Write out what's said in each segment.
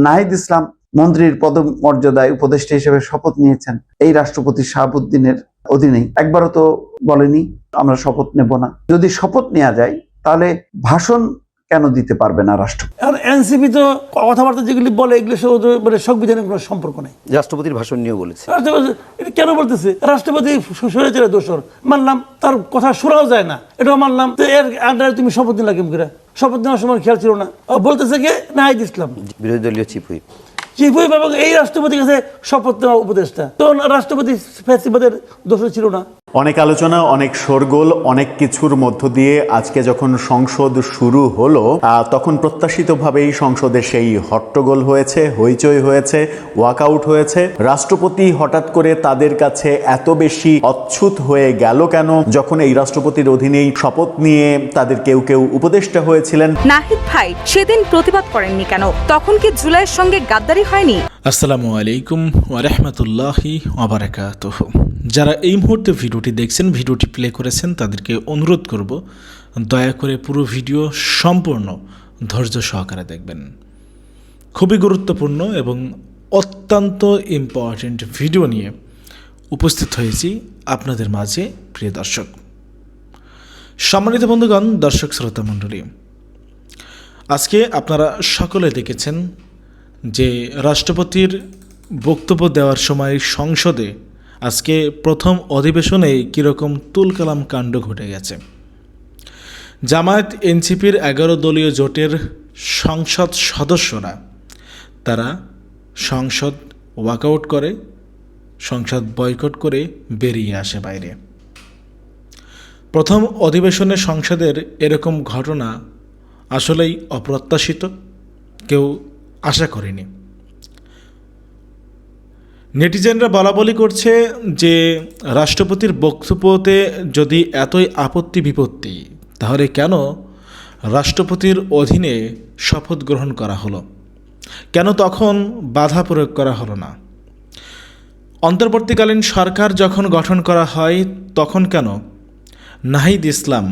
নাহিদ ইসলাম মন্ত্রীর পদমর্যাদায় উপদেষ্টা হিসেবে শপথ নিয়েছেন এই রাষ্ট্রপতি শাহাবুদ্দিনের অধীনেই। একবারও তো বলেনি আমরা শপথ নেব না। যদি শপথ নেওয়া যায় তাহলে ভাষণ কেন দিতে পারবে না রাষ্ট্রপতি? এনসিপি তো কথাবার্তা যেগুলি বলে এগুলো মানে সংবিধানের কোনো সম্পর্ক নেই। রাষ্ট্রপতির ভাষণ নিয়ে বলেছে। এটা কেন বলতেছে? রাষ্ট্রপতি স্বৈরাচারের দোষর মানলাম, তার কথা শোনাও যায় না, এটাও মানলাম। তো এর আন্ডারে তুমি শপথ নিলা কেমন করে? শপথ নেওয়ার সময় খেয়াল ছিল না। বলতেছে কে? নাহিদ ইসলাম, বিরোধী দলীয় চিফ হুইপ। এবং এই রাষ্ট্রপতির কাছে শপথ নেওয়া উপদেষ্টা। তো রাষ্ট্রপতি ফ্যাসিবাদের দোষ ছিল না? অনেক আলোচনা, অনেক শোরগোল, অনেক কিছুর মধ্য দিয়ে আজকে যখন সংসদ শুরু হলো তখন প্রত্যাশিতভাবেই সংসদে সেই হট্টগোল হয়েছে, হইচই হয়েছে, ওয়াকআউট হয়েছে। রাষ্ট্রপতি হঠাৎ করে তাদের কাছে এত বেশি অচ্ছুত হয়ে গেল কেন, যখন এই রাষ্ট্রপতির অধীনেই শপথ নিয়ে তাদের কেউ কেউ উপদেষ্টা হয়েছিলেন। নাহিদ ভাই সেদিন প্রতিবাদ করেননি কেন? তখন কি জুলাইয়ের সঙ্গে গাদ্দারি হয়নি? আসসালামু আলাইকুম ওয়া রাহমাতুল্লাহি ওয়া বারাকাতুহু। যারা এই মুহূর্তে ভিডিওটি দেখছেন, ভিডিওটি প্লে করেছেন, তাদেরকে অনুরোধ করব দয়া করে পুরো ভিডিও সম্পূর্ণ ধৈর্য সহকারে দেখবেন। খুবই গুরুত্বপূর্ণ এবং অত্যন্ত ইম্পর্ট্যান্ট ভিডিও নিয়ে উপস্থিত হয়েছি আপনাদের মাঝে, প্রিয় দর্শক। সম্মানিত বন্ধুগণ, দর্শক শ্রোতা মণ্ডলী, আজকে আপনারা সকলে দেখেছেন যে রাষ্ট্রপতির বক্তব্য দেওয়ার সময় সংসদে আজকে প্রথম অধিবেশনে কীরকম তুলকালাম কাণ্ড ঘটে গেছে। জামায়াত এনসিপির 11 দলীয় জোটের সংসদ সদস্যরা তারা সংসদ ওয়াকআউট করে, সংসদ বয়কট করে বেরিয়ে আসে বাইরে। প্রথম অধিবেশনে সংসদের এরকম ঘটনা আসলেই অপ্রত্যাশিত, কেউ আশা করেনি। নেটিজেনরা বলাবলি করছে যে রাষ্ট্রপতির বক্তব্যতে যদি এতই আপত্তি বিপত্তি, তাহলে কেন রাষ্ট্রপতির অধীনে শপথ গ্রহণ করা হলো? কেন তখন বাধা প্রয়োগ করা হলো না? অন্তর্বর্তীকালীন সরকার যখন গঠন করা হয় তখন কেন নাহিদ ইসলাম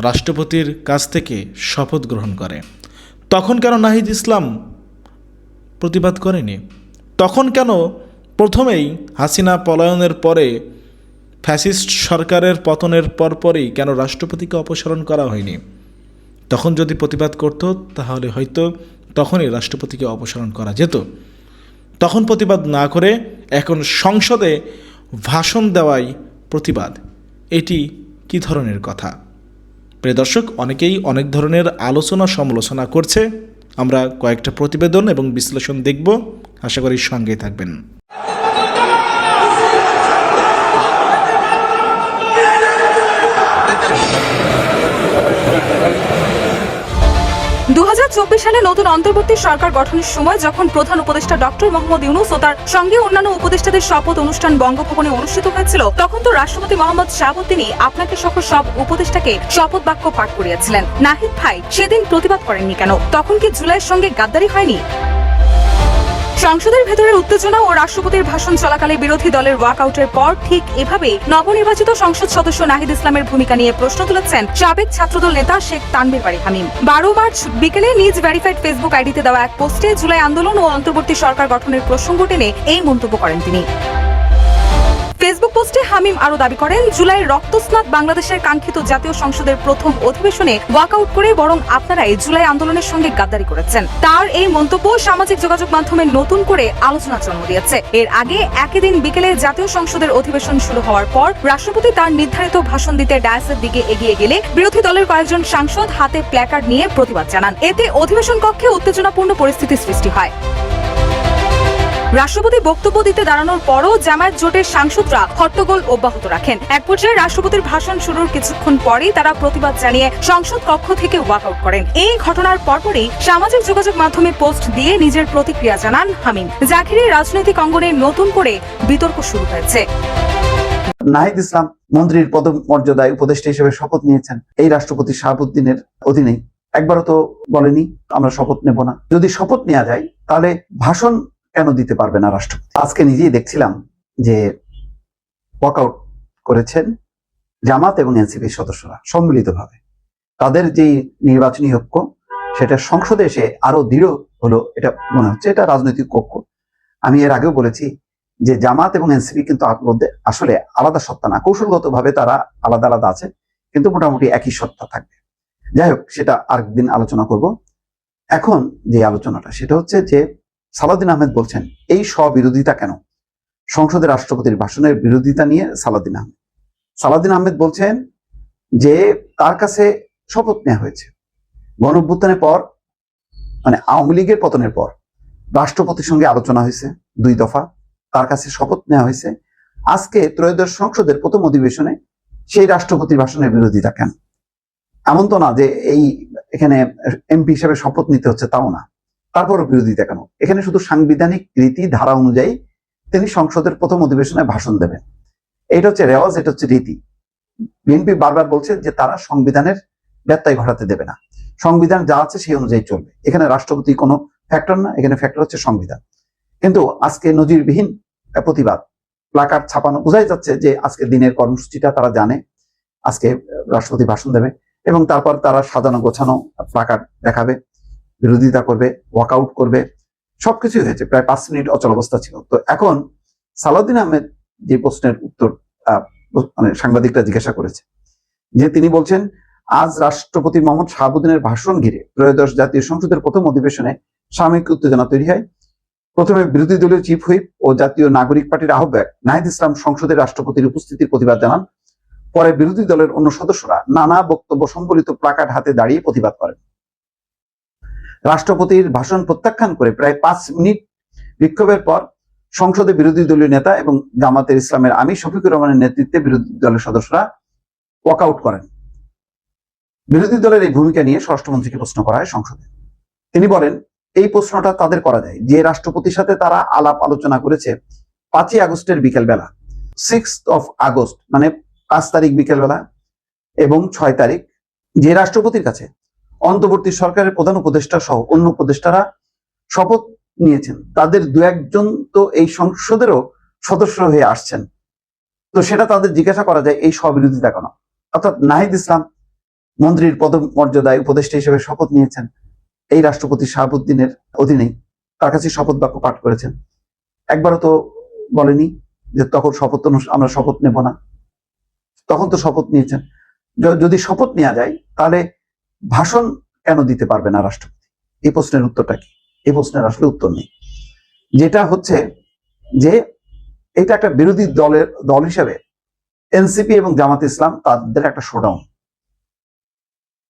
রাষ্ট্রপতির কাছ থেকে শপথ গ্রহণ করে? তখন কেন নাহিদ ইসলাম প্রতিবাদ করেনি? তখন কেন প্রথমেই হাসিনা পলায়নের পরে ফ্যাসিস্ট সরকারের পতনের পরপরই কেন রাষ্ট্রপতিকে অপসারণ করা হয়নি? তখন যদি প্রতিবাদ করত তাহলে হয়তো তখনই রাষ্ট্রপতিকে অপসারণ করা যেত। তখন প্রতিবাদ না করে এখন সংসদে ভাষণ দেওয়াই প্রতিবাদ, এটি কি ধরনের কথা? প্রিয় দর্শক, অনেকেই অনেক ধরনের আলোচনা সমালোচনা করছে। আমরা কয়েকটা প্রতিবেদন এবং বিশ্লেষণ দেখব, আশা করি সঙ্গেই থাকবেন। 2024 সালে নতুন অন্তর্বর্তী সরকার গঠনের সময় যখন প্রধান উপদেষ্টা ডক্টর মোহাম্মদ ইউনূস ও তার সঙ্গে অন্যান্য উপদেষ্টাদের শপথ অনুষ্ঠান বঙ্গভবনে অনুষ্ঠিত হয়েছিল, তখন তো রাষ্ট্রপতি মোহাম্মদ শাহাবুদ্দিনই আপনাকে সহ সব উপদেষ্টাকে শপথ বাক্য পাঠ করিয়েছিলেন। নাহিদ ভাই সেদিন প্রতিবাদ করেননি কেন? তখন কি জুলাইয়ের সঙ্গে গাদ্দারি হয়নি? সংসদের ভেতরের উত্তেজনা ও রাষ্ট্রপতির ভাষণ চলাকালে বিরোধী দলের ওয়াকআউটের পর ঠিক এভাবেই নবনির্বাচিত সংসদ সদস্য নাহিদ ইসলামের ভূমিকা নিয়ে প্রশ্ন তুলেছেন সাবেক ছাত্রদল নেতা শেখ তানভীর বারী হামিম। 12 মার্চ বিকেলে নিজ ভেরিফাইড ফেসবুক আইডিতে দেওয়া এক পোস্টে জুলাই আন্দোলন ও অন্তর্বর্তী সরকার গঠনের প্রসঙ্গ টেনে এই মন্তব্য করেন তিনি। ফেসবুক পোস্টে হামিম আরো দাবি করেন, জুলাইয়ের রক্তস্নাত বাংলাদেশের কাঙ্ক্ষিত জাতীয় সংসদের প্রথম অধিবেশনে ওয়াকআউট করে বরং আপনারাই জুলাই আন্দোলনের সঙ্গে গাদ্দারি করেছেন। তার এই মন্তব্য সামাজিক যোগাযোগ মাধ্যমে নতুন করে আলোচনা জন্ম দিয়েছে। এর আগে একই দিন বিকেলে জাতীয় সংসদের অধিবেশন শুরু হওয়ার পর রাষ্ট্রপতি তার নির্ধারিত ভাষণ দিতে ডায়াসের দিকে এগিয়ে গেলে বিরোধী দলের কয়েকজন সাংসদ হাতে প্ল্যাকার্ড নিয়ে প্রতিবাদ জানান। এতে অধিবেশন কক্ষে উত্তেজনাপূর্ণ পরিস্থিতি সৃষ্টি হয়। রাষ্ট্রপতি বক্তব্য দিতে দাঁড়ানোর পরও জামায়াত জোটের সাংসদরা হট্টগোল অব্যাহত রাখেন। এক পর্যায়ে রাষ্ট্রপতির ভাষণ শুরুর কিছুক্ষণ পরেই তারা প্রতিবাদ জানিয়ে সংসদ কক্ষ থেকে ওয়াকআউট করেন। এই ঘটনার পরপরই সামাজিক যোগাযোগ মাধ্যমে পোস্ট দিয়ে নিজের প্রতিক্রিয়া জানান হামিম। যা ঘিরে রাজনৈতিক অঙ্গনে নতুন করে বিতর্ক শুরু হয়েছে। নাহিদ ইসলাম মন্ত্রীর পদমর্যাদায় উপদেষ্টা হিসেবে শপথ নিয়েছেন এই রাষ্ট্রপতি শাহাবুদ্দিনের অধীনেই। একবারও তো বলেনি আমরা শপথ নেব না। যদি শপথ নেওয়া যায় তাহলে ভাষণ কেন দিতে পারবে না রাষ্ট্রপতি? আজকে নিজেই দেখছিলাম যে ওয়াকআউট করেছেন জামাত এবং এনসিপির সদস্যরা সম্মিলিতভাবে। তাদের যে নির্বাচনী ঐক্য, সেটা সংসদে এসে আরো দৃঢ় হলো এটা মনে হচ্ছে। এটা রাজনৈতিক কক্ষ। আমি এর আগেও বলেছি যে জামাত এবং এনসিপি কিন্তু মধ্যে আসলে আলাদা সত্তা না, কৌশলগতভাবে তারা আলাদা আলাদা আছে, কিন্তু মোটামুটি একই সত্তা থাকবে। যাই হোক, সেটা আরেকদিন আলোচনা করব। এখন যে আলোচনাটা সেটা হচ্ছে যে সালাউদ্দিন আহমেদ বলছেন এই স্ববিরোধিতা কেন, সংসদে রাষ্ট্রপতির ভাষণের বিরোধিতা নিয়ে সালাউদ্দিন আহমেদ বলছেন যে তার কাছে শপথ নেওয়া হয়েছে গণঅভ্যুত্থানের পর, মানে আওয়ামী লীগের পতনের পর রাষ্ট্রপতির সঙ্গে আলোচনা হয়েছে 2 দফা, তার কাছে শপথ নেওয়া হয়েছে। আজকে ত্রয়োদশ সংসদের প্রথম অধিবেশনে সেই রাষ্ট্রপতির ভাষণের বিরোধিতা কেন? এমন তো না যে এখানে এমপি হিসেবে শপথ নিতে হচ্ছে, তাও না, তারপরও বিরোধিতা কেন? এখানে শুধু সাংবিধানিক রীতি ধারা অনুযায়ী তিনি সংসদের প্রথম অধিবেশনে ভাষণ দেবেন, এটা হচ্ছে রেওয়াজ, এটা হচ্ছে রীতি। বিএনপি বারবার বলছে যে তারা সংবিধানের ব্যত্যয় ঘটাতে দেবে না, সংবিধান যা আছে সেই অনুযায়ী চলবে, এখানে রাষ্ট্রপতি কোনো ফ্যাক্টর না, এখানে ফ্যাক্টর হচ্ছে সংবিধান। কিন্তু আজকে নজিরবিহীন প্রতিবাদ, প্লাকার্ড ছাপানো, বোঝাই যাচ্ছে যে আজকে দিনের কর্মসূচিটা তারা জানে, আজকে রাষ্ট্রপতি ভাষণ দেবে এবং তারপর তারা সাজানো গোছানো প্লাকার্ড দেখাবে, বিরোধিতা করবে, ওয়াকআউট করবে, সবকিছুই হয়েছে। প্রায় 5 মিনিট অচল অবস্থা ছিল। তো এখন সালাউদ্দিন আহমেদ যে প্রশ্নের উত্তর মানে সাংবাদিকরা জিজ্ঞাসা করেছে, যে তিনি বলছেন আজ রাষ্ট্রপতি মোহাম্মদ শাহাবুদ্দিনের ভাষণ ঘিরে ত্রয়োদশ জাতীয় সংসদের প্রথম অধিবেশনে সাময়িক উত্তেজনা তৈরি হয়। প্রথমে বিরোধী দলীয় চিফ হুইপ ও জাতীয় নাগরিক পার্টির আহ্বায়ক নাহিদ ইসলাম সংসদে রাষ্ট্রপতির উপস্থিতির প্রতিবাদ জানান। পরে বিরোধী দলের অন্য সদস্যরা নানা বক্তব্য সম্বলিত প্লাকার্ড হাতে দাঁড়িয়ে প্রতিবাদ করেন। রাষ্ট্রপতির ভাষণ প্রত্যাখ্যান করে প্রায় 5 মিনিট বিক্ষোভের পর সংসদে বিরোধী দলীয় নেতা এবং জামাতের ইসলামের আমির শফিকুর রহমানের নেতৃত্বে বিরোধী দলের সদস্যরা ওয়াকআউট করেন। বিরোধী দলের এই ভূমিকা নিয়ে স্বরাষ্ট্রমন্ত্রীকে প্রশ্ন করা হয় সংসদে। তিনি বলেন এই প্রশ্নটা তাদের করা যায় যে রাষ্ট্রপতির সাথে তারা আলাপ আলোচনা করেছে 5ই আগস্টের বিকেলবেলা, 6th of August, মানে 5 তারিখ বিকেলবেলা এবং 6 তারিখ, যে রাষ্ট্রপতির কাছে অন্তর্বর্তী সরকারের প্রধান উপদেষ্টা সহ অন্য উপদেষ্টারা শপথ নিয়েছেন, তাদের 2-1 তো এই সংসদেরও সদস্য হয়ে আসছেন। তো সেটা তাদের জিজ্ঞাসা করা যায় এই স্ববিরোধিতা কেন? অর্থাৎ নাহিদ ইসলাম মন্ত্রীর পদমর্যাদায় উপদেষ্টা হিসেবে শপথ নিয়েছেন, এই রাষ্ট্রপতি শাহাবুদ্দিনের অধীনেই তার কাছে শপথ বাক্য পাঠ করেছেন। একবারও তো বলেনি যে তখন আমরা শপথ নেব না, তখন তো শপথ নিয়েছেন। যদি শপথ নেওয়া যায় তাহলে ভাষণ কেন দিতে পারবে না রাষ্ট্রপতি? এই প্রশ্নের উত্তরটা কি? এই প্রশ্নের আসলে উত্তর নেই। যেটা হচ্ছে যে এটা একটা বিরোধী দল হিসেবে এনসিপি এবং জামাত ইসলাম তাদের একটা শোডাউন,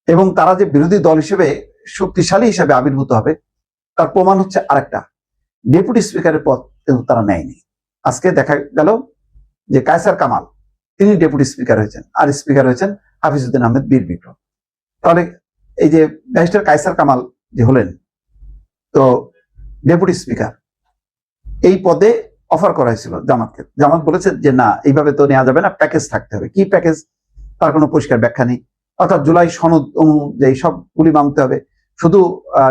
এবং তারা যে বিরোধী দল হিসেবে শক্তিশালী হিসেবে আবির্ভূত হবে তার প্রমাণ হচ্ছে আরেকটা, ডেপুটি স্পিকারের পদ কিন্তু তারা নেয়নি। আজকে দেখা গেল যে কায়সার কামাল তিনি ডেপুটি স্পিকার হয়েছেন, আর স্পিকার হয়েছেন হাফিজউদ্দিন আহমেদ বীর বিক্রম। তাহলে এই যে ব্যারিস্টার কায়সার কামাল যে হলেন তো ডেপুটি স্পিকার, এই পদে অফার করা হয়েছিল জামাতকে। জামাত বলেছে যে না, এইভাবে তো নেওয়া যাবে না, প্যাকেজ থাকতে হবে। কি প্যাকেজ তার কোনো পরিষ্কার ব্যাখ্যা নেই। অর্থাৎ জুলাই সনদ অনুযায়ী সবগুলি মানতে হবে, শুধু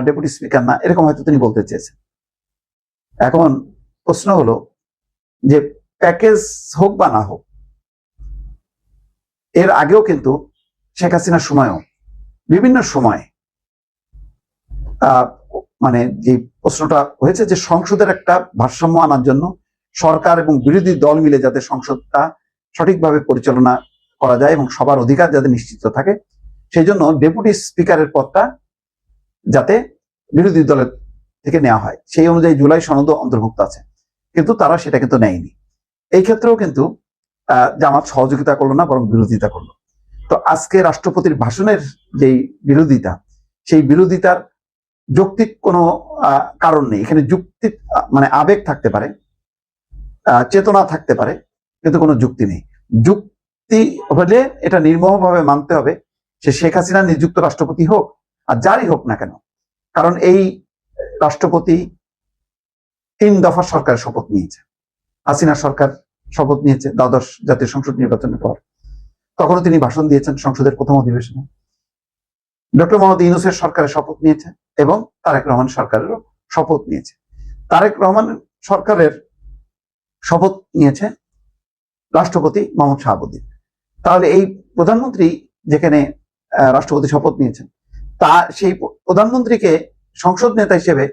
ডেপুটি স্পিকার না, এরকম হয়তো তিনি বলতে চেয়েছেন। এখন প্রশ্ন হলো যে প্যাকেজ হোক বা না হোক, এর আগেও কিন্তু শেখ হাসিনার সময়ও বিভিন্ন সময় মানে যে প্রশ্নটা হয়েছে যে সংসদের একটা ভারসাম্য আনার জন্য সরকার এবং বিরোধী দল মিলে যাতে সংসদটা সঠিকভাবে পরিচালনা করা যায় এবং সবার অধিকার যাতে নিশ্চিত থাকে, সেই জন্য ডেপুটি স্পিকারের পদটা যাতে বিরোধী দলের থেকে নেওয়া হয়, সেই অনুযায়ী জুলাই সনদ অন্তর্ভুক্ত আছে, কিন্তু তারা সেটা কিন্তু নেয়নি। এই ক্ষেত্রেও কিন্তু জামাত সহযোগিতা করলো না, বরং বিরোধিতা করলো। তো আজকে রাষ্ট্রপতির ভাষণের যেই বিরোধিতা, সেই বিরোধিতার যৌক্তিক কোনো কারণ নেই। এখানে যুক্তি মানে আবেগ থাকতে পারে, চেতনা থাকতে পারে, কিন্তু কোনো যুক্তি নেই। যুক্তি হলে এটা নির্মমভাবে মানতে হবে, সে শেখ হাসিনা নিযুক্ত রাষ্ট্রপতি হোক আর যারই হোক না কেন। কারণ এই রাষ্ট্রপতি 3 দফা সরকারের শপথ নিয়েছে, হাসিনা সরকার শপথ নিয়েছে দ্বাদশ জাতীয় সংসদ নির্বাচনের পর, তখনও তিনি ভাষণ দিয়েছেন সংসদের প্রথম অধিবেশনে। ডক্টর মোহাম্মদ ইউনূসের সরকারের শপথ নিয়েছে এবং তারেক রহমান সরকারেরও শপথ নিয়েছে। তারেক রহমান সরকারের শপথ নিয়েছে রাষ্ট্রপতি মোহাম্মদ শাহাবুদ্দিন। তাহলে এই প্রধানমন্ত্রী যেখানে রাষ্ট্রপতি শপথ নিয়েছেন, তা সেই প্রধানমন্ত্রীকে সংসদ নেতা হিসেবে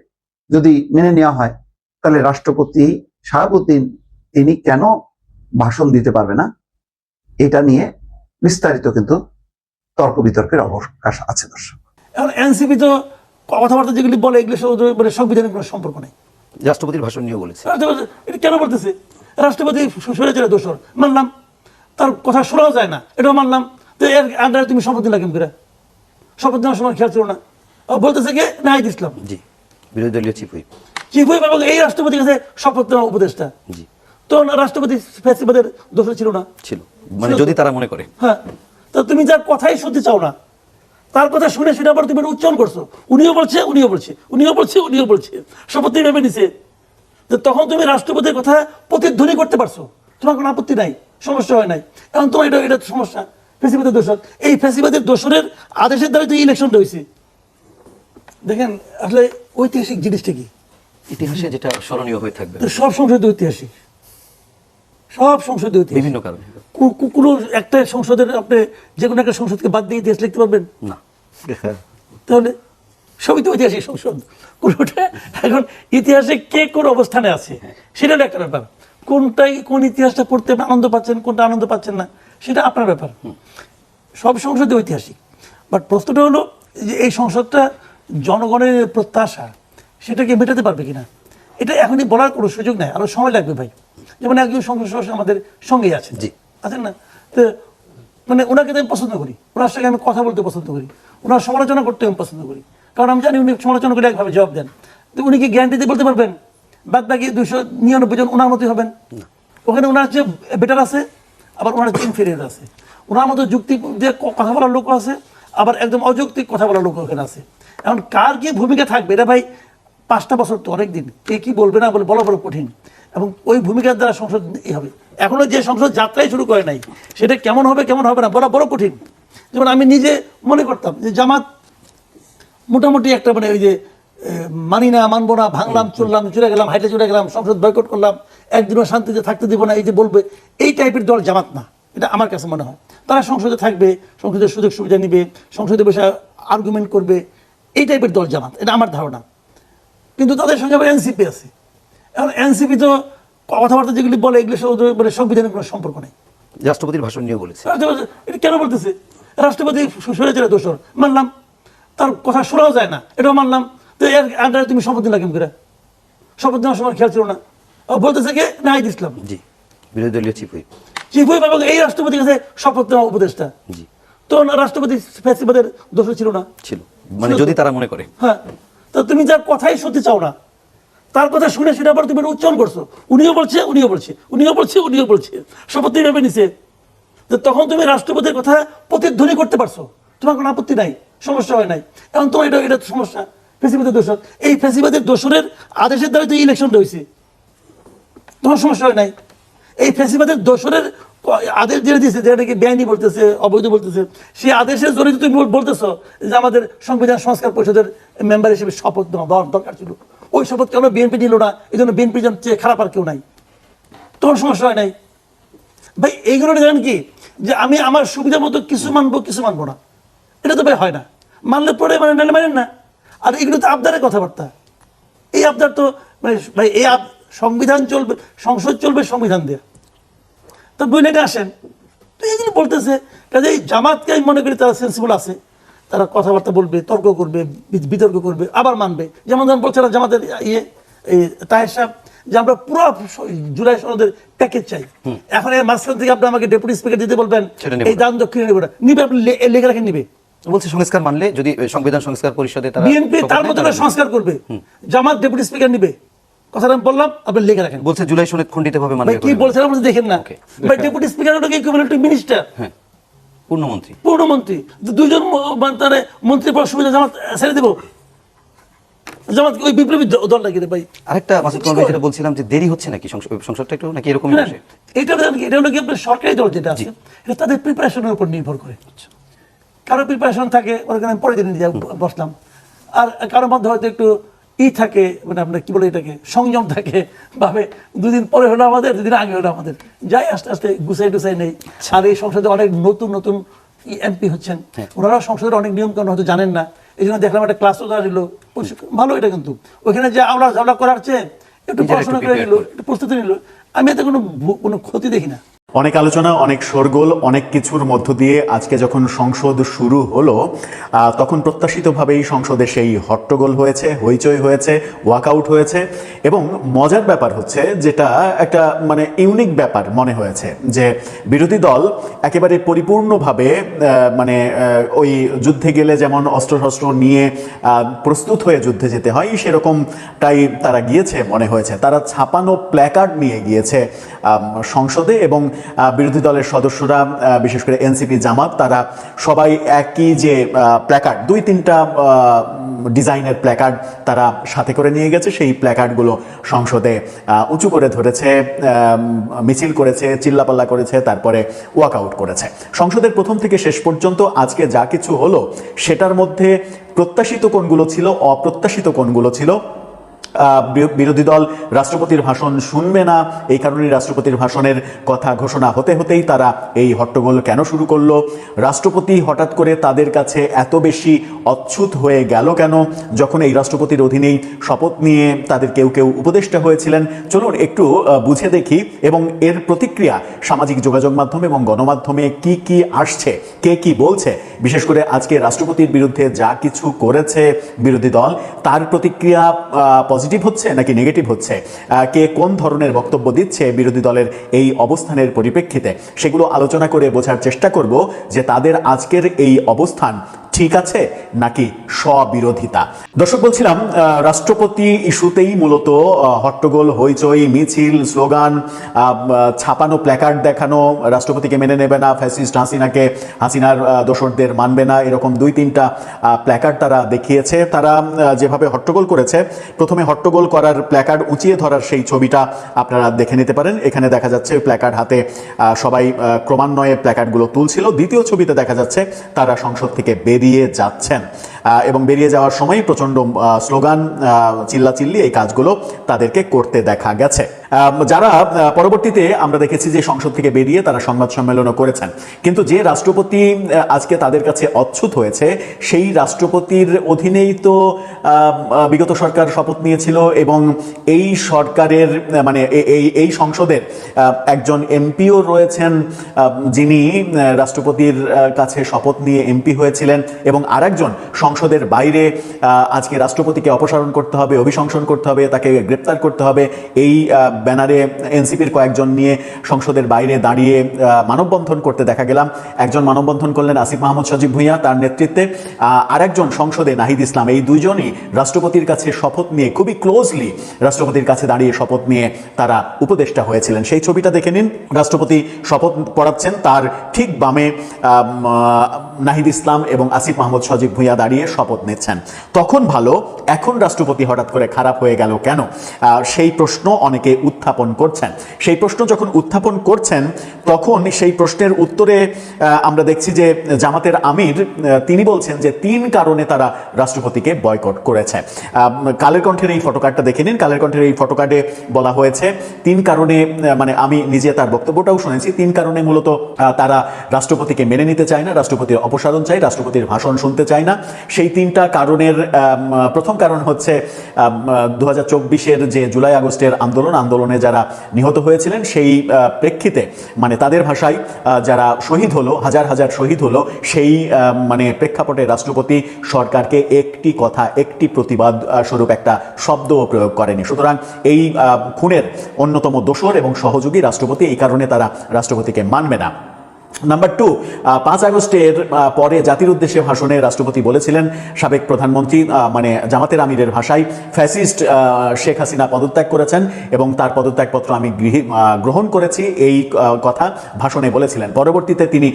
যদি মেনে নেওয়া হয়, তাহলে রাষ্ট্রপতি শাহাবুদ্দিন তিনি কেন ভাষণ দিতে পারবে না? এটা নিয়ে বিস্তারিত কিন্তু তর্ক বিতর্কের অবকাশ আছে দর্শক। এখন এনসিপি তো কথাবার্তা যেগুলি বলে এগুলো মানে সংবিধানের কোনো সম্পর্ক নেই। রাষ্ট্রপতির ভাষণ নিয়েও বলেছে। এটা কেন বলতেছে? রাষ্ট্রপতি স্বৈরাচারের দোষর মানলাম, তার কথা শোনাও যায় না, এটাও মানলাম। তো এর আন্ডারে তুমি শপথ নিলা কেমন করে? শপথ নেওয়ার সময় খেয়াল ছিল না। বলতেছে কে? নাহিদ ইসলাম, জি, বিরোধী দলীয় চিফ হুইপ। চিফ হুইপ এবং এই রাষ্ট্রপতির কাছে শপথ নেওয়া উপদেষ্টা। জি, তো রাষ্ট্রপতি ফ্যাসিবাদের দোষর ছিল না? ছিল, মানে যদি তারা মনে করে। হ্যাঁ, তো তুমি যার কথাই শুনতে চাও না, তার কথা শুনে সেটা আবার তুমি উচ্চারণ করছো, উনিও বলছে উনিও বলছে উনিও বলছে উনিও বলছে, শপথ নিয়ে নেমে নিছে। তো তখন তুমি রাষ্ট্রপতির কথা প্রতিধ্বনি করতে পারছো, তোমার কোনো আপত্তি নাই, সমস্যা হয় নাই। এখন তোমার এটা সমস্যা, ফ্যাসিবাদের দোষর। এই ফ্যাসিবাদের দোষরের আদেশের দ্বারা তো ইলেকশনটা হয়েছে। দেখেন আসলে ঐতিহাসিক জিনিসটা কি? ইতিহাসে যেটা স্মরণীয় হয়ে থাকবে তো সব সংসদ ঐতিহাসিক, সব সংসদ ঐতিহাসিক। বিভিন্ন কারণে। কোনো একটা সংসদের আপনি যে কোনো একটা সংসদকে বাদ দিয়ে ইতিহাস লিখতে পারবেন না, তাহলে সবই তো ঐতিহাসিক সংসদ কোনোটা। এখন ইতিহাসে কে কোন অবস্থানে আছে সেটা একটা ব্যাপার। কোন ইতিহাসটা পড়তে আনন্দ পাচ্ছেন, কোনটা আনন্দ পাচ্ছেন না, সেটা আপনার ব্যাপার। সব সংসদই ঐতিহাসিক। বাট প্রশ্নটা হলো যে এই সংসদটা জনগণের প্রত্যাশা সেটাকে মেটাতে পারবে কিনা, এটা এখনই বলার কোনো সুযোগ নেই, আরো সময় লাগবে ভাই। যেমন একজন সংসদ সদস্য আমাদের সঙ্গেই আছেন, জি, আছেন না? তো মানে ওনাকে তো আমি পছন্দ করি, ওনার সঙ্গে আমি কথা বলতে পছন্দ করি, ওনার সমালোচনা করতে আমি পছন্দ করি, কারণ আমি জানি উনি সমালোচনা করে একভাবে জবাব দেন। তো উনি কি গ্যারান্টি দিয়ে বলতে পারবেন বাদ বাকি 299 জন ওনার মতোই হবেন? ওখানে ওনার যে বেটার আছে, আবার ওনার যে ইনফেরিয়র আছে, ওনার মতো যুক্তি দিয়ে কথা বলার লোক আছে, আবার একদম অযৌক্তিক কথা বলার লোক ওখানে আছে। এখন কার কি ভূমিকা থাকবে এটা ভাই 5টা বছর তো অনেক দিন, কে কি বলবে না বলে বলা বড় কঠিন। এবং ওই ভূমিকার দ্বারা সংসদ হবে। এখনো যে সংসদ যাত্রাই শুরু করে নাই, সেটা কেমন হবে কেমন হবে না বলা বড় কঠিন। যেমন আমি নিজে মনে করতাম যে জামাত মোটামুটি একটা মানে ওই যে মানি না, মানবো না, ভাঙলাম, চললাম, চলে গেলাম, হাইটে চলে গেলাম, সংসদ বয়কট করলাম, একদিনও শান্তিতে থাকতে দিব না, এই যে বলবে, এই টাইপের দল জামাত না, এটা আমার কাছে মনে হয়। তারা সংসদে থাকবে, সংসদের সুযোগ সুবিধা নিবে, সংসদে বসে আর্গুমেন্ট করবে, এই টাইপের দল জামাত, এটা আমার ধারণা। কিন্তু তাদের সঙ্গে আবার এনসিপি আছে। এখন এনসিপি তো কথাবার্তা যেগুলি বলে এগুলো মানে সংবিধানের কোনো সম্পর্ক নেই। রাষ্ট্রপতির ভাষণ নিয়েও বলেছে। এটা কেন বলতেছে? রাষ্ট্রপতি স্বৈরাচারের দোষর মানলাম, তার কথা শোনাও যায় না, এটাও মানলাম। তো এর আন্ডারে তুমি শপথ নিলা কেমন করে? শপথ নেওয়ার সময় খেয়াল ছিল না। বলতেছে কে? নাহিদ ইসলাম, জি, বিরোধী দলীয় চিফ হুইপ। চিফ হুইপ এবং এই রাষ্ট্রপতির কাছে শপথ নেওয়া উপদেষ্টা। জি, তো রাষ্ট্রপতি ফ্যাসিবাদের দোষর ছিল না? ছিল, মানে যদি তারা মনে করে। হ্যাঁ, তো তুমি যার কথাই শুনতে চাও না, তার কথা শুনে সেটা আবার তুমি উচ্চারণ করছো, উনিও বলছে উনিও বলছে উনিও বলছে উনিও বলছে, শপথ নিয়ে নেমে নিছে। তো তখন তুমি রাষ্ট্রপতির কথা প্রতিধ্বনি করতে পারছো, তোমার কোনো আপত্তি নাই, সমস্যা হয় নাই। এখন তোমার এটা সমস্যা, ফ্যাসিবাদের দোষর। এই ফ্যাসিবাদের দোষরের আদেশের দ্বারা তো ইলেকশনটা হয়েছে, তোমার সমস্যা হয় নাই। এই ফ্যাসিবাদের দোষরের আদেশ যেটা দিয়েছে, যেটাকে বেআইনি বলতেছে, অবৈধ বলতেছে, সেই আদেশের জড়িত তুমি বলতেছো যে আমাদের সংবিধান সংস্কার পরিষদের মেম্বার হিসেবে শপথ নেওয়া দরকার ছিল। ওই শপথ কেন বিএনপি নিল না? এই জন্য বিএনপির চেয়ে খারাপ আর কেউ নাই, তোমার সমস্যা হয় নাই ভাই। এইগুলো জানেন কি, যে আমি আমার সুবিধা মতো কিছু মানবো কিছু মানবো না, এটা তো ভাই হয় না। মানলে পরে মানে মানেন না। আর এগুলো তো আবদারের কথাবার্তা। এই আবদার তো মানে ভাই এই সংবিধান চলবে, সংসদ চলবে সংবিধান দিয়ে, তো বইলেকে আসেন। তো এইগুলো বলতেছে, কাজে এই জামাতকে আমি মনে করি তারা সেন্সিবল আছে, তারা কথাবার্তা বলবে, তর্ক করবে, বিতর্ক করবে, আবার মানবে। যেমন ধরেন বলছে না জামাতের এই তাহের সাহেব যে আমরা পুরো জুলাই সনদের প্যাকেজ চাই। এখন এর মাঝখান থেকে আপনি আমাকে ডেপুটি স্পিকার দিতে বলবেন এই দান দক্ষিণে নেবে না, নিবে, আপনি লেখে রাখেন নিবে। বলছে সংস্কার মানলে যদি সংবিধান সংস্কার পরিষদে তারা বিএনপি তার মতো সংস্কার করবে, জামাত ডেপুটি স্পিকার নিবে, কথাটা আমি বললাম, আপনি লিখে রাখেন। বলছে জুলাই সনদ খণ্ডিতভাবে ভাই মানবে। কি বলছেন আপনি দেখেন না ভাই, ডেপুটি স্পিকার হলো কি ইকুইভ্যালেন্ট টু মিনিস্টার, হ্যাঁ, পূর্ণমন্ত্রী। পূর্ণমন্ত্রী। দুইজন তারে মন্ত্রী পদ সুবিধা জামাত ছেড়ে দেব? জামাত ওই বিপ্লবী দল নাকি রে ভাই? আরেকটা মাসুদ কামাল ভাই যেটা বলছিলাম যে দেরি হচ্ছে নাকি সংসদটা একটু নাকি এরকমই আসে। এটা হলো কি আপনার সরকারি দল যেটা আছে, এটা তাদের প্রিপারেশনের উপর নির্ভর করে। কারো প্রিপারেশন থাকে, ওখানে আমি পরের দিন বসলাম, আর কারোর মধ্যে হয়তো একটু থাকে, মানে আপনার কি বলে এটাকে, সংযম থাকে, ভাবে দুদিন পরে হলো আমাদের, দুদিন আগে হলো আমাদের, যাই আস্তে আস্তে গুছাই টুসাই নেই। আর এই সংসদে অনেক নতুন নতুন এমপি হচ্ছেন, ওনারাও সংসদের অনেক নিয়ম কানুন হয়তো জানেন না, এই জন্য দেখলাম একটা ক্লাসও দেওয়া ছিল, ভালো এটা। কিন্তু ওইখানে যে আওড়া ঝাওড়া করার চেয়ে একটু পড়াশোনা করে নিল, একটু প্রস্তুতি নিল, আমি এতে কোনো ক্ষতি দেখি না। অনেক আলোচনা, অনেক শোরগোল, অনেক কিছুর মধ্য দিয়ে আজকে যখন সংসদ শুরু হলো তখন প্রত্যাশিতভাবেই সংসদে সেই হট্টগোল হয়েছে, হইচই হয়েছে, ওয়াকআউট হয়েছে। এবং মজার ব্যাপার হচ্ছে, যেটা একটা মানে ইউনিক ব্যাপার মনে হয়েছে, যে বিরোধী দল একেবারে পরিপূর্ণভাবে মানে ওই যুদ্ধে গেলে যেমন অস্ত্রশস্ত্র নিয়ে প্রস্তুত হয়ে যুদ্ধে যেতে হয়, সেরকমটাই তারা গিয়েছে মনে হয়েছে। তারা ছাপানো প্ল্যাকার্ড নিয়ে গিয়েছে সংসদে, এবং বিরোধী দলের সদস্যরা, বিশেষ করে এনসিপি, জামাত, তারা সবাই একই যে প্ল্যাকার্ড, 2-3টা ডিজাইনের প্ল্যাকার্ড তারা সাথে করে নিয়ে গেছে। সেই প্ল্যাকার্ডগুলো সংসদে উঁচু করে ধরেছে, মিছিল করেছে, চিল্লাপাল্লা করেছে, তারপরে ওয়াকআউট করেছে। সংসদের প্রথম থেকে শেষ পর্যন্ত আজকে যা কিছু হলো, সেটার মধ্যে প্রত্যাশিত কোণগুলো ছিল, অপ্রত্যাশিত কোণগুলো ছিল। বিরোধী দল রাষ্ট্রপতির ভাষণ শুনবে না, এই কারণেই রাষ্ট্রপতির ভাষণের কথা ঘোষণা হতে হতেই তারা এই হট্টগোল কেন শুরু করলো? রাষ্ট্রপতি হঠাৎ করে তাদের কাছে এত বেশি অচ্ছুত হয়ে গেল কেন, যখন এই রাষ্ট্রপতির অধীনেই শপথ নিয়ে তাদের কেউ কেউ উপদেষ্টা হয়েছিলেন? চলুন একটু বুঝে দেখি, এবং এর প্রতিক্রিয়া সামাজিক যোগাযোগ মাধ্যমে এবং গণমাধ্যমে কি কি আসছে, কে কি বলছে। বিশেষ করে আজকে রাষ্ট্রপতির বিরুদ্ধে যা কিছু করেছে বিরোধী দল, তার প্রতিক্রিয়া পজিটিভ হচ্ছে নাকি নেগেটিভ হচ্ছে, কে কোন ধরনের বক্তব্য দিচ্ছে বিরোধী দলের এই অবস্থানের পরিপ্রেক্ষিতে, সেগুলো আলোচনা করে বোঝার চেষ্টা করব যে তাদের আজকের এই অবস্থান ঠিক আছে নাকি স্ববিরোধিতা। দর্শক, বলছিলাম রাষ্ট্রপতি ইস্যুতেই মূলত হট্টগোল, হইচই, মিছিল, স্লোগান, ছাপানো প্ল্যাকার্ড দেখানো, রাষ্ট্রপতিকে মেনে নেবে না, ফ্যাসিস্ট হাসিনার দোসরদের মানবে না, এরকম 2-3টা প্ল্যাকার্ড তারা দেখিয়েছে। তারা যেভাবে হট্টগোল করেছে, প্রথমে হট্টগোল করার প্ল্যাকার্ড উঁচিয়ে ধরার সেই ছবিটা আপনারা দেখে নিতে পারেন। এখানে দেখা যাচ্ছে প্ল্যাকার্ড হাতে সবাই ক্রমান্বয়ে প্ল্যাকার্ডগুলো তুলছিল। দ্বিতীয় ছবিতে দেখা যাচ্ছে তারা সংসদ থেকে বেরিয়ে যাচ্ছেন, এবং বেরিয়ে যাওয়ার সময় প্রচন্ড স্লোগান, চিল্লাচিল্লি, এই কাজগুলো তাদেরকে করতে দেখা গেছে। যারা পরবর্তীতে আমরা দেখেছি যে সংসদ থেকে বেরিয়ে তারা সংবাদ সম্মেলনও করেছেন। কিন্তু যে রাষ্ট্রপতি আজকে তাদের কাছে অচ্ছুত হয়েছে, সেই রাষ্ট্রপতির অধীনেই তো বিগত সরকার শপথ নিয়েছিল, এবং এই সরকারের মানে এই সংসদের একজন এমপিও রয়েছেন, যিনি রাষ্ট্রপতির কাছে শপথ নিয়ে এমপি হয়েছিলেন, এবং আরেকজন সংসদের বাইরে আজকে রাষ্ট্রপতিকে অপসারণ করতে হবে, অভিশংসন করতে হবে, তাকে গ্রেপ্তার করতে হবে, এই ব্যানারে এনসিপির কয়েকজন নিয়ে সংসদের বাইরে দাঁড়িয়ে মানববন্ধন করতে দেখা গেলাম। একজন মানববন্ধন করলেন আসিফ মাহমুদ সজীব ভুঁইয়া, তার নেতৃত্বে। আরেকজন সংসদে নাহিদ ইসলাম। এই দুইজনই রাষ্ট্রপতির কাছে শপথ নিয়ে, খুবই ক্লোজলি রাষ্ট্রপতির কাছে দাঁড়িয়ে শপথ নিয়ে তারা উপদেষ্টা হয়েছিলেন। সেই ছবিটা দেখে নিন। রাষ্ট্রপতি শপথ পড়াচ্ছেন, তার ঠিক বামে নাহিদ ইসলাম এবং আসিফ মাহমুদ সজীব ভুঁইয়া দাঁড়িয়ে শপথ নিচ্ছেন। তখন ভালো, এখন রাষ্ট্রপতি হঠাৎ করে খারাপ হয়ে গেল কেন? সেই প্রশ্ন অনেকে উত্থাপন করছেন। সেই প্রশ্ন যখন উত্থাপন করছেন, তখন সেই প্রশ্নের উত্তরে আমরা দেখছি যে জামাতের আমির তিনি বলছেন যে 3 কারণে তারা রাষ্ট্রপতিকে বয়কট করেছে। কালের কণ্ঠের এই ফটোকার্ডটা দেখে নিন। কালের কণ্ঠের এই ফটোকার্ডে বলা হয়েছে 3 কারণে, মানে আমি নিজে তার বক্তব্যটাও শুনেছি, 3 কারণে মূলত তারা রাষ্ট্রপতিকে মেনে নিতে চায় না, রাষ্ট্রপতির অপসারণ চাই, রাষ্ট্রপতির ভাষণ শুনতে চায় না। সেই 3টা কারণের প্রথম কারণ হচ্ছে 2024-এর যে জুলাই আগস্টের আন্দোলনে যারা নিহত হয়েছিলেন, সেই প্রেক্ষিতে, মানে তাদের ভাষায় যারা শহীদ হলো, হাজার হাজার শহীদ হলো, সেই মানে প্রেক্ষাপটে রাষ্ট্রপতি সরকারকে একটি কথা, একটি প্রতিবাদ স্বরূপ একটা শব্দও প্রয়োগ করেনি। সুতরাং এই খুনের অন্যতম দোষর এবং সহযোগী রাষ্ট্রপতি, এই কারণে তারা রাষ্ট্রপতিকে মানবে না। নাম্বার 2, 5 আগস্টের পরে জাতির উদ্দেশ্যে ভাষণে রাষ্ট্রপতি বলেছিলেন, সাবেক প্রধানমন্ত্রী মানে জামাতের আমিরের ভাষায়, ফ্যাসিস্ট শেখ হাসিনা পদত্যাগ করেছেন এবং তার পদত্যাগপত্র আমি গ্রহণ করেছি, এই কথা ভাষণে বলেছিলেন। পরবর্তীতে তিনি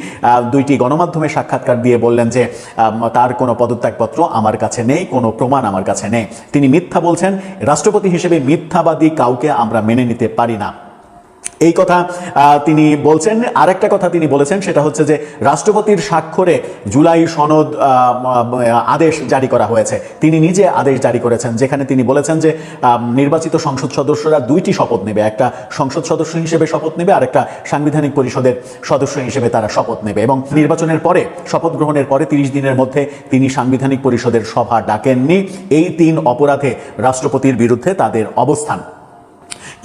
2টি গণমাধ্যমে সাক্ষাৎকার দিয়ে বললেন যে তার কোনো পদত্যাগপত্র আমার কাছে নেই, কোনো প্রমাণ আমার কাছে নেই। তিনি মিথ্যা বলছেন। রাষ্ট্রপতি হিসেবে মিথ্যাবাদী কাউকে আমরা মেনে নিতে পারি না। এই কথা তিনি বলছেন। আরেকটা কথা তিনি বলেছেন, সেটা হচ্ছে যে রাষ্ট্রপতির স্বাক্ষরে জুলাই সনদ আদেশ জারি করা হয়েছে। তিনি নিজে আদেশ জারি করেছেন, যেখানে তিনি বলেছেন যে নির্বাচিত সংসদ সদস্যরা দুইটি শপথ নেবে, একটা সংসদ সদস্য হিসেবে শপথ নেবে আর একটা সাংবিধানিক পরিষদের সদস্য হিসেবে তারা শপথ নেবে। এবং নির্বাচনের পরে, শপথ গ্রহণের পরে 30 দিনের মধ্যে তিনি সাংবিধানিক পরিষদের সভা ডাকেননি। এই 3 অপরাধে রাষ্ট্রপতির বিরুদ্ধে তাদের অবস্থান।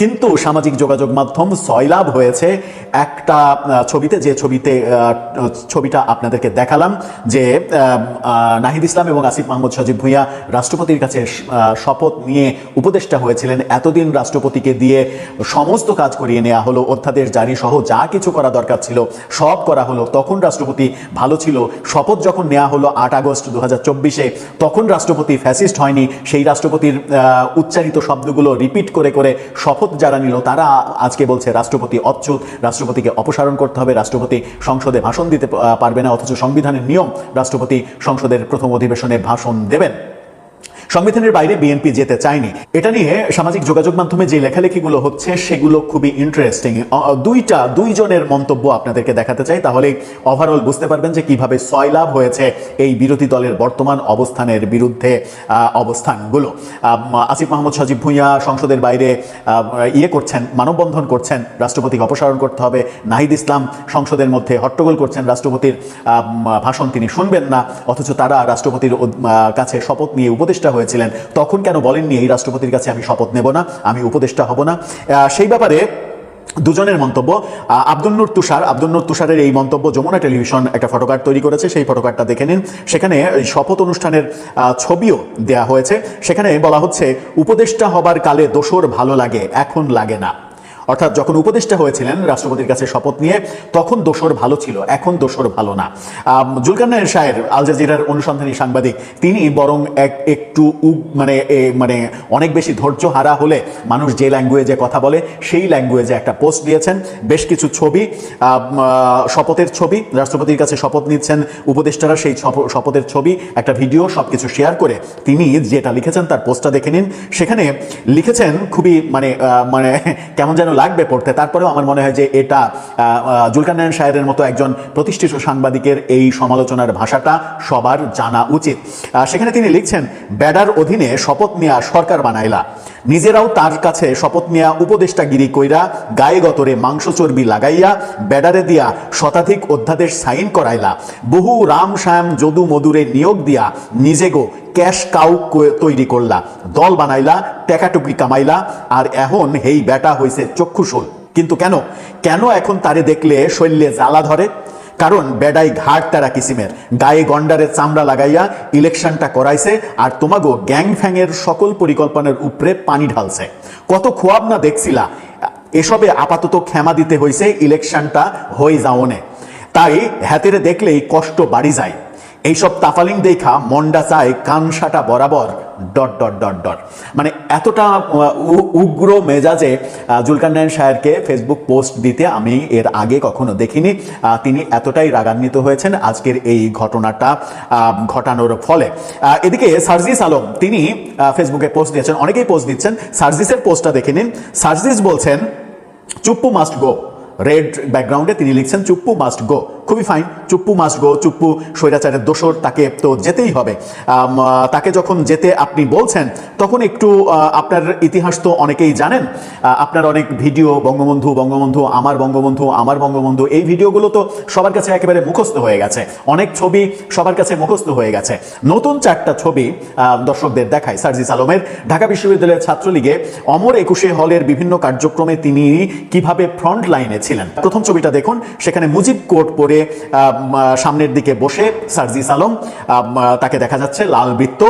কিন্তু সামাজিক যোগাযোগ মাধ্যম সয়লাভ হয়েছে একটা ছবিতে, যে ছবিটা আপনাদেরকে দেখালাম, যে নাহিদ ইসলাম এবং আসিফ মাহমুদ সজীব ভুঁইয়া রাষ্ট্রপতির কাছে শপথ নিয়ে উপদেষ্টা হয়েছিলেন। এতদিন রাষ্ট্রপতিকে দিয়ে সমস্ত কাজ করিয়ে নেওয়া হলো, অধ্যাদেশ জারি সহ যা কিছু করা দরকার ছিল সব করা হলো। তখন রাষ্ট্রপতি ভালো ছিল। শপথ যখন নেওয়া হলো 8 আগস্ট 2024-এ, তখন রাষ্ট্রপতি ফ্যাসিস্ট হয়নি। সেই রাষ্ট্রপতির উচ্চারিত শব্দগুলো রিপিট করে করে শপথ যারা নিল, তারা আজকে বলছে রাষ্ট্রপতি অচ্যুত, রাষ্ট্রপতিকে অপসারণ করতে হবে, রাষ্ট্রপতি সংসদে ভাষণ দিতে পারবে না, অথচ সংবিধানের নিয়ম রাষ্ট্রপতি সংসদের প্রথম অধিবেশনে ভাষণ দেবেন। সংবিধানের বাইরে বিএনপি যেতে চায়নি। এটা নিয়ে সামাজিক যোগাযোগ মাধ্যমে যে লেখালেখিগুলো হচ্ছে সেগুলো খুবই ইন্টারেস্টিং। দুইজনের মন্তব্য আপনাদেরকে দেখাতে চাই, তাহলে ওভারঅল বুঝতে পারবেন যে কিভাবে সয়লাভ হয়েছে এই বিরোধী দলের বর্তমান অবস্থানের বিরুদ্ধে অবস্থানগুলো। আসিফ মাহমুদ সজীব ভুঁইয়া সংসদের বাইরে করছেন, মানববন্ধন করছেন, রাষ্ট্রপতিকে অপসারণ করতে হবে। নাহিদ ইসলাম সংসদের মধ্যে হট্টগোল করছেন, রাষ্ট্রপতির ভাষণ তিনি শুনবেন না, অথচ তারা রাষ্ট্রপতির কাছে শপথ নিয়ে উপদেষ্টা হয়েছিলেন। তখন কেন বলেননি এই রাষ্ট্রপতির কাছে আমি শপথ নেব না, আমি উপদেষ্টা হব না? সেই ব্যাপারে দুজনের মন্তব্য। আব্দুল নূর তুষারের এই মন্তব্য যমুনা টেলিভিশন একটা ফটোকার্ড তৈরি করেছে, সেই ফটোকার্ডটা দেখে নিন। সেখানে শপথ অনুষ্ঠানের ছবিও দেয়া হয়েছে। সেখানে বলা হচ্ছে, উপদেষ্টা হবার কালে দোসর ভালো লাগে, এখন লাগে না। অর্থাৎ যখন উপদেষ্টা হয়েছিলেন রাষ্ট্রপতির কাছে শপথ নিয়ে, তখন দোসর ভালো ছিল, এখন দোসর ভালো না। জুলকারনাইন শাহের, আল জাজিরার অনুসন্ধানী সাংবাদিক, তিনি বরং একটু মানে অনেক বেশি ধৈর্য হারা হলে মানুষ যে ল্যাঙ্গুয়েজে কথা বলে সেই ল্যাঙ্গুয়েজে একটা পোস্ট দিয়েছেন। বেশ কিছু ছবি, শপথের ছবি, রাষ্ট্রপতির কাছে শপথ নিচ্ছেন উপদেষ্টারা, সেই শপথের ছবি, একটা ভিডিও, সবকিছু শেয়ার করে তিনি যেটা লিখেছেন তার পোস্টটা দেখে নিন। সেখানে লিখেছেন খুবই মানে কেমন যেন লাগবে পড়তে, তারপরেও আমার মনে হয় যে এটা জুলকারনাইন শাহের মতো একজন প্রতিষ্ঠিত সাংবাদিকের এই সমালোচনার ভাষাটা সবার জানা উচিত। সেখানে তিনি লিখছেন, ব্যাডার অধীনে শপথ নেয়া সরকার বানাইলা, নিজেরাও তার কাছে শপথ নেয়া উপদেষ্টাগিরি কইরা গায়ে গতরে মাংস চর্বি লাগাইয়া ব্যাডারে দিয়া শতাধিক অধ্যাদেশ সাইন করাইলা, বহু রাম শ্যাম যদু মধুরে নিয়োগ দিয়া নিজে গো ক্যাশ কাউ তৈরি করলা, দল বানাইলা, টেকাটুকি কামাইলা, আর এখন হেই ব্যাটা হইছে চক্ষুশূল। কিন্তু কেন এখন তারে দেখলে শৈল্যে জ্বালা ধরে? কারণ বেডাই ঘাট তারা কিসিমের, গায়ে গন্ডারের চামড়া লাগাইয়া ইলেকশনটা করাইছে, আর তোমাগো গ্যাং ফ্যাংয়ের সকল পরিকল্পনার উপরে পানি ঢালছে। কত খোয়াব না দেখছিলা, এসবে আপাতত ক্ষমা দিতে হইছে ইলেকশনটা হয়ে যাওনে। তাই হাতেরে দেখলেই কষ্ট বাড়ি যায়। এইসব তাফালিং দেখা মন্ডা চায় কানসাটা বরাবর ... মানে এতটা উগ্র মেজাজে জুলকারনাইন শাহেরকে ফেসবুক পোস্ট দিতে আমি এর আগে কখনো দেখিনি। তিনি এতটাই রাগান্বিত হয়েছেন আজকের এই ঘটনাটা ঘটানোর ফলে। এদিকে সার্জিস আলম, তিনি ফেসবুকে পোস্ট দিয়েছেন, অনেকেই পোস্ট দিচ্ছেন। সার্জিসের পোস্টটা দেখে নিন। সার্জিস বলছেন, চুপ্পু মাস্ট গো। রেড ব্যাকগ্রাউন্ডে তিনি লিখছেন, চুপ্পু মাস্ট গো। খুবই fine, Chuppu must go. Chuppu স্বৈরাচারের দোসর, তাকে তো যেতেই হবে। তাকে যখন যেতে আপনি বলছেন, তখন একটু আপনার ইতিহাস তো অনেকেই জানেন। আপনার অনেক ভিডিও, বঙ্গবন্ধু, আমার বঙ্গবন্ধু, এই ভিডিওগুলো তো সবার কাছে একেবারে মুখস্থ হয়ে গেছে। অনেক ছবি সবার কাছে মুখস্থ হয়ে গেছে। নতুন 4টা ছবি দর্শকদের দেখায় সার্জিস আলমের। ঢাকা বিশ্ববিদ্যালয়ের ছাত্রলীগে অমর 21 হলের বিভিন্ন কার্যক্রমে তিনি কিভাবে ফ্রন্ট লাইনে ছিলেন। প্রথম ছবিটা দেখুন, সেখানে মুজিব কোট পরে সামনের দিকে বসে সার্জিস আলম, তাকে দেখা যাচ্ছে লাল বৃত্ত।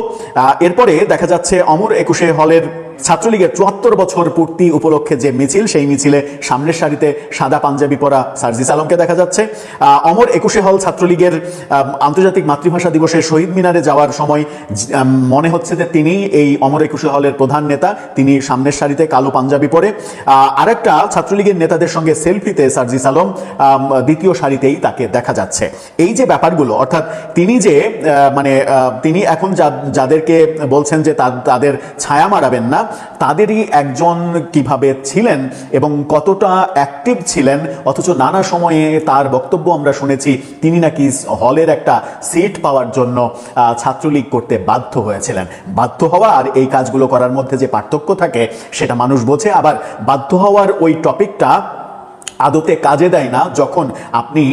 এরপরে দেখা যাচ্ছে অমর 21 হলের ছাত্রলীগের 74 বছর পূর্তি উপলক্ষে যে মিছিল, সেই মিছিলে সামনের সারিতে সাদা পাঞ্জাবি পরা সার্জিস আলমকে দেখা যাচ্ছে। অমর 21 হল ছাত্রলীগের আন্তর্জাতিক মাতৃভাষা দিবসে শহীদ মিনারে যাওয়ার সময় মনে হচ্ছে যে তিনি এই অমর 21 হলের প্রধান নেতা, তিনি সামনের সারিতে কালো পাঞ্জাবি পরে। আরেকটা ছাত্রলীগের নেতাদের সঙ্গে সেলফিতে সার্জিস আলম দ্বিতীয় সারিতেই তাকে দেখা যাচ্ছে। এই যে ব্যাপারগুলো, অর্থাৎ তিনি যে তিনি এখন যাদেরকে বলছেন যে তাদের ছায়া মারাবেন না, তাদেরই একজন কিভাবে ছিলেন এবং কতটা অ্যাক্টিভ ছিলেন, অথচ নানা সময়ে তার বক্তব্য আমরা শুনেছি তিনি নাকি হলের একটা সিট পাওয়ার জন্য ছাত্রলীগ করতে বাধ্য হয়েছিলেন। বাধ্য হওয়া আর এই কাজগুলো করার মধ্যে যে পার্থক্য থাকে সেটা মানুষ বোঝে। আবার বাধ্য হওয়ার ওই টপিকটা আদতে কাজে দেয় না যখন আপনি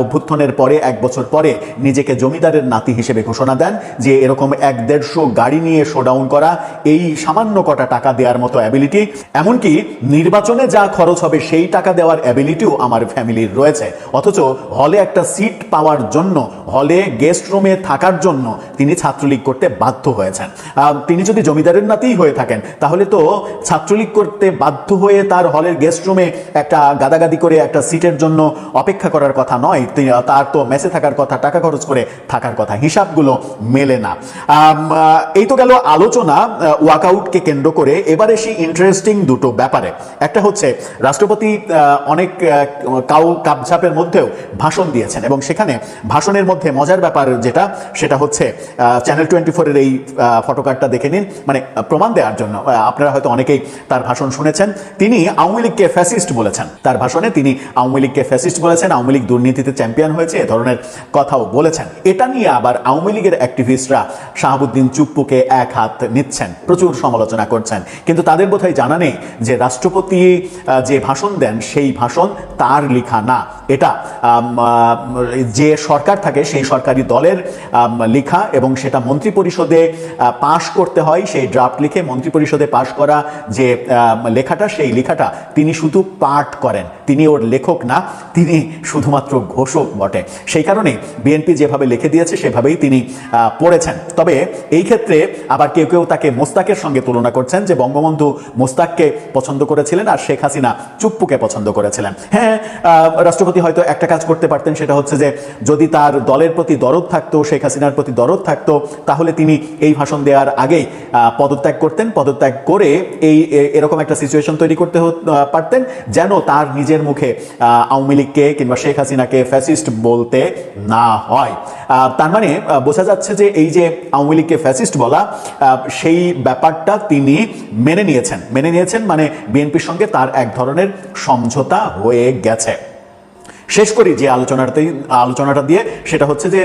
অভ্যুত্থানের পরে 1 বছর পরে নিজেকে জমিদারের নাতি হিসেবে ঘোষণা দেন, যে এরকম 1-150 গাড়ি নিয়ে শোডাউন করা, এই সামান্য কটা টাকা দেওয়ার মতো অ্যাবিলিটি, এমনকি নির্বাচনে যা খরচ হবে সেই টাকা দেওয়ার অ্যাবিলিটিও আমার ফ্যামিলির রয়েছে। অথচ হলে একটা সিট পাওয়ার জন্য, হলে গেস্ট রুমে থাকার জন্য তিনি ছাত্রলীগ করতে বাধ্য হয়েছেন। তিনি যদি জমিদারের নাতিই হয়ে থাকেন তাহলে তো ছাত্রলীগ করতে বাধ্য হয়ে তার হলের গেস্ট রুমে একটা গাদাগাদি করে একটা সিটের জন্য অপেক্ষা করার কথা নয়, তার তো মেসে থাকার কথা, টাকা খরচ করে থাকার কথা। হিসাবগুলো মেলে না। এই তো গেল আলোচনা ওয়াকআউটকে কেন্দ্র করে। এবারে সেই ইন্টারেস্টিং দুটো ব্যাপারে, একটা হচ্ছে রাষ্ট্রপতি অনেক কাপঝাপের মধ্যেও ভাষণ দিয়েছেন এবং সেখানে ভাষণের মধ্যে মজার ব্যাপার যেটা, সেটা হচ্ছে চ্যানেল 24-এর এই ফটোকার্ডটা দেখে নিন, মানে প্রমাণ দেওয়ার জন্য। আপনারা হয়তো অনেকেই তার ভাষণ শুনেছেন। তিনি আওয়ামী লীগকে ফ্যাসিস্ট বলেছেন। তার ভাষণে তিনি আওয়ামী লীগকে ফ্যাসিস্ট বলেছেন, আওয়ামী লীগ দুর্নীতিতে চ্যাম্পিয়ন হয়েছে, এ ধরনের কথাও বলেছেন। এটা নিয়ে আবার আওয়ামী লীগের অ্যাক্টিভিস্টরা শাহাবুদ্দিন চুপ্পুকে এক হাত নিচ্ছেন, প্রচুর সমালোচনা করছেন। কিন্তু তাদের বোধহয় জানা নেই যে রাষ্ট্রপতি যে ভাষণ দেন সেই ভাষণ তার লেখা না, এটা যে সরকার থাকে সেই সরকারি দলের লেখা এবং সেটা মন্ত্রিপরিষদে পাশ করতে হয়। সেই ড্রাফট লিখে মন্ত্রিপরিষদে পাশ করা যে লেখাটা, সেই লেখাটা তিনি শুধু পাঠ করেন, তিনি ওর লেখক না, তিনি শুধুমাত্র ঘোষক বটে। সেই কারণে বিএনপি যেভাবে লিখে দিয়েছে সেভাবেই তিনি পড়েছেন। তবে এই ক্ষেত্রে আবার কেউ কেউ তাকে মোস্তাকের সঙ্গে তুলনা করছেন, যে বঙ্গবন্ধু মোস্তাককে পছন্দ করেছিলেন আর শেখ হাসিনা চুপ্পুকে পছন্দ করেছিলেন। হ্যাঁ, রাষ্ট্রপতি হয়তো একটা কাজ করতে পারতেন, সেটা হচ্ছে যে যদি তার দলের প্রতি দরদ থাকতো, শেখ হাসিনার প্রতি দরদ থাকতো, তাহলে তিনি এই ভাষণ দেওয়ার আগেই পদত্যাগ করতেন। পদত্যাগ করে এরকম একটা সিচুয়েশন তৈরি করতে পারতেন যেন তার নিজের মুখে আওয়ামী লীগকে কিংবা শেখ হাসিনাকে ফ্যাসিস্ট বলতে না হয়। তার মানে বোঝা যাচ্ছে যে এই যে আওয়ামী লীগকে ফ্যাসিস্ট বলা, সেই ব্যাপারটা তিনি মেনে নিয়েছেন, মানে বিএনপির সঙ্গে তার এক ধরনের সমঝোতা হয়ে গেছে। শেষ করি যে আলোচনাটা দিয়ে, সেটা হচ্ছে যে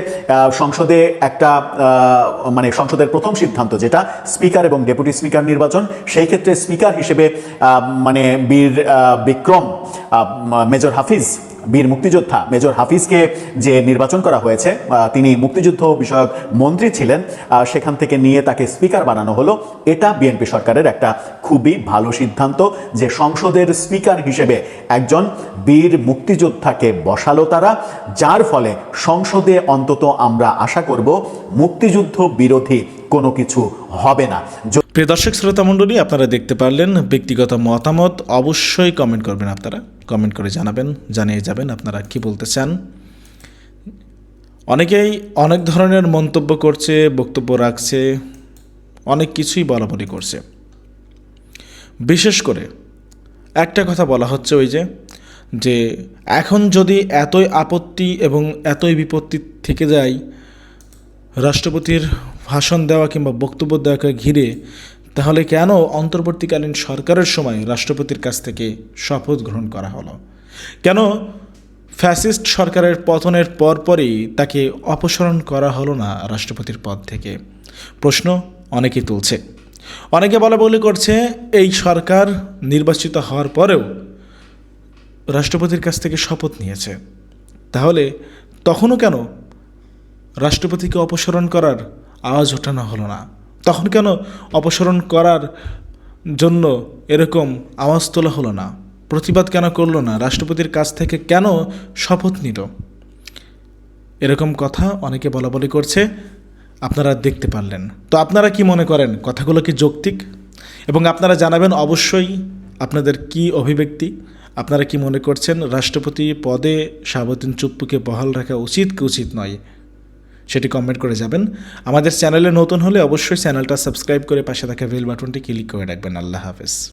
সংসদে একটা মানে সংসদের প্রথম সিদ্ধান্ত যেটা স্পিকার এবং ডেপুটি স্পিকার নির্বাচন, সেই ক্ষেত্রে স্পিকার হিসেবে মানে বীর বিক্রম মেজর হাফিজ, বীর মুক্তিযোদ্ধা মেজর হাফিজকে যে নির্বাচন করা হয়েছে, তিনি মুক্তিযুদ্ধ বিষয়ক মন্ত্রী ছিলেন, সেখান থেকে নিয়ে তাকে স্পিকার বানানো হলো। এটা বিএনপি সরকারের একটা খুবই ভালো সিদ্ধান্ত যে সংসদের স্পিকার হিসেবে একজন বীর মুক্তিযোদ্ধাকে বসালো তারা, যার ফলে সংসদে অন্তত আমরা আশা করব মুক্তিযুদ্ধ বিরোধী কোনো কিছু হবে না। প্রিয় দর্শক শ্রোতা মণ্ডলী, আপনারা দেখতে পারলেন। ব্যক্তিগত মতামত অবশ্যই কমেন্ট করবেন, আপনারা কমেন্ট করে জানিয়ে যাবেন আপনারা কি বলতে চান। অনেকেই অনেক ধরনের মন্তব্য করছে, বক্তব্য রাখছে, অনেক কিছুই বলাবলি করছে। বিশেষ করে একটা কথা বলা হচ্ছে, ওই যে এখন যদি এতই আপত্তি এবং এতই বিপত্তি থেকে যায় রাষ্ট্রপতির ভাষণ দেওয়া কিংবা বক্তব্য দেওয়াকে ঘিরে, তাহলে কেন অন্তর্বর্তীকালীন সরকারের সময় রাষ্ট্রপতির কাছ থেকে শপথ গ্রহণ করা হলো? কেন ফ্যাসিস্ট সরকারের পতনের পরপরই তাকে অপসারণ করা হলো না রাষ্ট্রপতির পদ থেকে? প্রশ্ন অনেকেই তুলছে। অনেকে বলাবলি করছে এই সরকার নির্বাচিত হওয়ার পরেও রাষ্ট্রপতির কাছ থেকে শপথ নিয়েছে, তাহলে তখনও কেন রাষ্ট্রপতিকে অপসারণ করার আওয়াজ ওঠানো হলো না? তখন কেন অপসারণ করার জন্য এরকম আওয়াজ তোলা হলো না? প্রতিবাদ কেন করলো না? রাষ্ট্রপতির কাছ থেকে কেন শপথ নিল? এরকম কথা অনেকে বলাবলি করছে, আপনারা দেখতে পারলেন। তো আপনারা কি মনে করেন? কথাগুলো কি যৌক্তিক? এবং আপনারা জানাবেন অবশ্যই আপনাদের কি অভিব্যক্তি। আপনারা কি মনে করছেন রাষ্ট্রপতি পদে শাহাবুদ্দিন চুপ্পুকে বহাল রাখা উচিত কি উচিত নয়, সেটি কমেন্ট করে যাবেন। আমাদের চ্যানেলে নতুন হলে অবশ্যই চ্যানেলটা সাবস্ক্রাইব করে পাশে থাকা বেল বাটনটি ক্লিক করে রাখবেন। আল্লাহ হাফেজ।